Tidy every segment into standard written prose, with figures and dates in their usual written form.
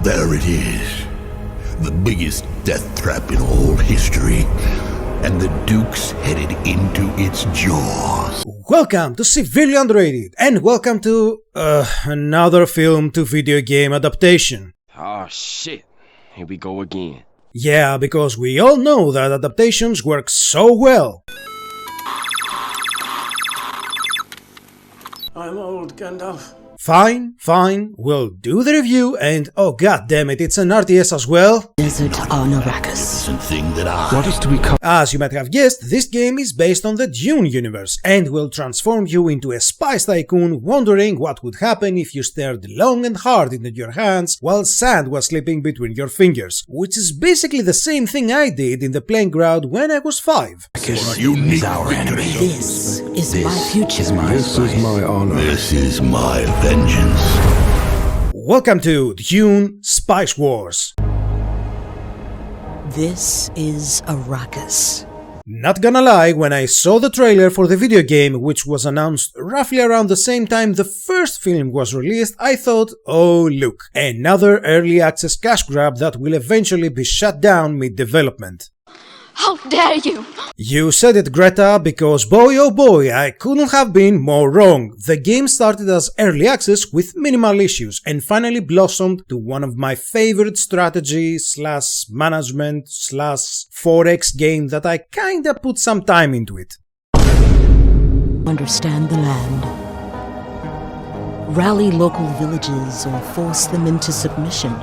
There it is. The biggest death trap in all history. And the Duke's headed into its jaws. Welcome to Severely Underrated, and welcome to another film to video game adaptation. Oh shit, here we go again. Yeah, because we all know that adaptations work so well. I'm old, Gandalf. Fine, we'll do the review, and oh god damn it, it's an RTS as well. Desert on Arrakis. Thing that I... What is to become? As you might have guessed, this game is based on the Dune universe, and will transform you into a spice tycoon wondering what would happen if you stared long and hard into your hands while sand was slipping between your fingers, which is basically the same thing I did in the playground when I was 5. Unique our enemy. This is my future. This is my honor. This is my vengeance. Welcome to Dune Spice Wars. This is Arrakis. Not gonna lie, when I saw the trailer for the video game, which was announced roughly around the same time the first film was released, I thought, oh look, another early access cash grab that will eventually be shut down mid-development. How dare you! You said it, Greta, because boy oh boy, I couldn't have been more wrong. The game started as early access with minimal issues and finally blossomed to one of my favorite strategy / management / 4X game that I kinda put some time into it. Understand the land. Rally local villages or force them into submission.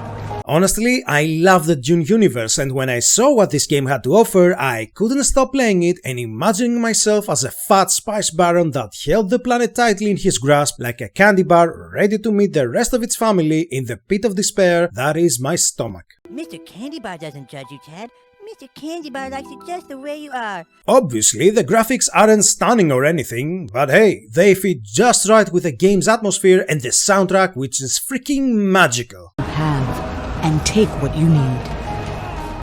Honestly, I love the Dune universe, and when I saw what this game had to offer, I couldn't stop playing it and imagining myself as a fat spice baron that held the planet tightly in his grasp like a candy bar ready to meet the rest of its family in the pit of despair that is my stomach. Mr. Candy Bar doesn't judge you, Chad. Mr. Candy Bar likes you just the way you are. Obviously, the graphics aren't stunning or anything, but hey, they fit just right with the game's atmosphere and the soundtrack, which is freaking magical. And take what you need.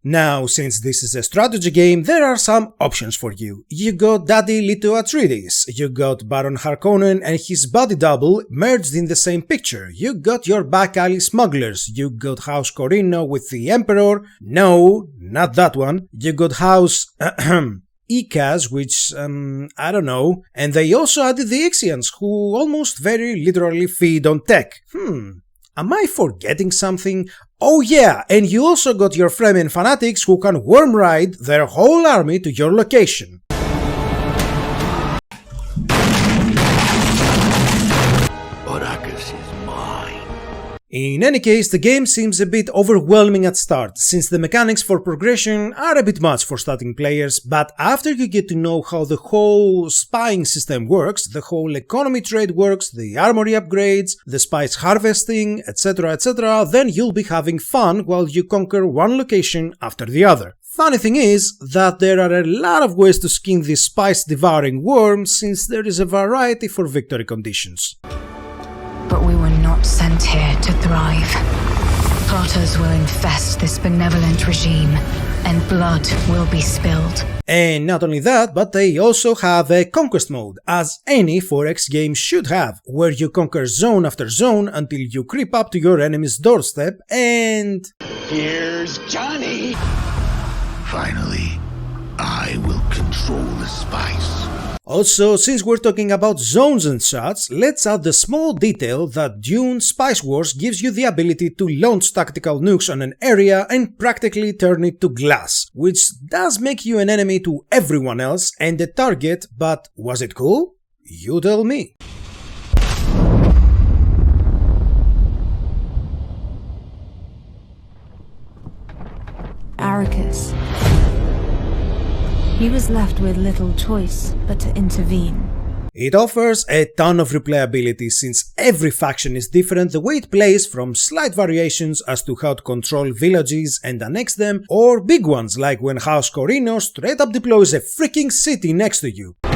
Now, since this is a strategy game, there are some options for you. You got Daddy Leto Atreides, you got Baron Harkonnen and his body double merged in the same picture, you got your back alley smugglers, you got House Corino with the Emperor, no, not that one, you got House Ikaz, which, I don't know, and they also added the Ixians, who almost very literally feed on tech. Am I forgetting something? Oh yeah, and you also got your Fremen fanatics who can worm ride their whole army to your location. Arrakis is mine. In any case, the game seems a bit overwhelming at start, since the mechanics for progression are a bit much for starting players, but after you get to know how the whole spying system works, the whole economy trade works, the armory upgrades, the spice harvesting, etc, then you'll be having fun while you conquer one location after the other. Funny thing is that there are a lot of ways to skin this spice-devouring worm, since there is a variety for victory conditions. But we were not sent here to thrive. Plotters will infest this benevolent regime, and blood will be spilled. And not only that, but they also have a conquest mode, as any 4X game should have, where you conquer zone after zone until you creep up to your enemy's doorstep and... Here's Johnny! Finally, I will control the spice. Also, since we're talking about zones and such, let's add the small detail that Dune Spice Wars gives you the ability to launch tactical nukes on an area and practically turn it to glass, which does make you an enemy to everyone else and a target, but was it cool? You tell me. Arrakis. He was left with little choice but to intervene. It offers a ton of replayability since every faction is different the way it plays, from slight variations as to how to control villages and annex them, or big ones like when House Corino straight up deploys a freaking city next to you. To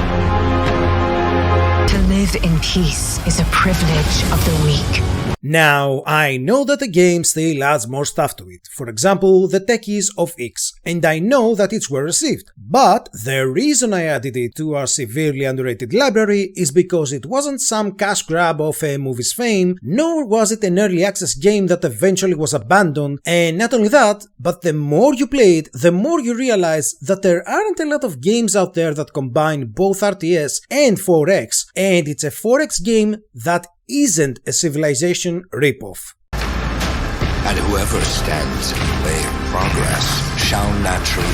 live live in peace is a privilege of the weak. Now, I know that the game still adds more stuff to it, for example, the techies of X, and I know that it's well received. But the reason I added it to our severely underrated library is because it wasn't some cash grab of a movie's fame, nor was it an early access game that eventually was abandoned, and not only that, but the more you play it, the more you realize that there aren't a lot of games out there that combine both RTS and 4X, and it's a 4X game that isn't a Civilization ripoff. And whoever stands in the way of progress shall naturally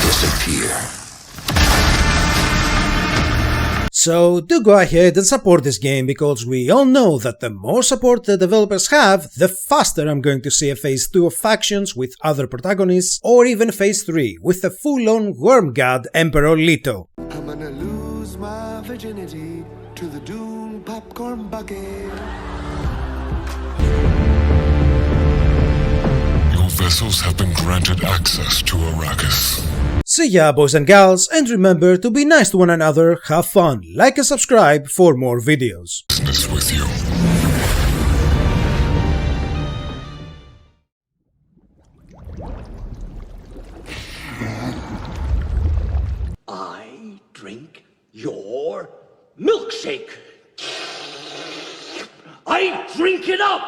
disappear. So do go ahead and support this game, because we all know that the more support the developers have, the faster I'm going to see a phase 2 of factions with other protagonists, or even phase 3 with the full-on worm god Emperor Leto. I'm gonna lose my virginity to the Dune popcorn bucket. Your vessels have been granted access to Arrakis. See ya, boys and gals, and remember to be nice to one another, have fun, like and subscribe for more videos. Business with you. I drink your milkshake. I drink it up!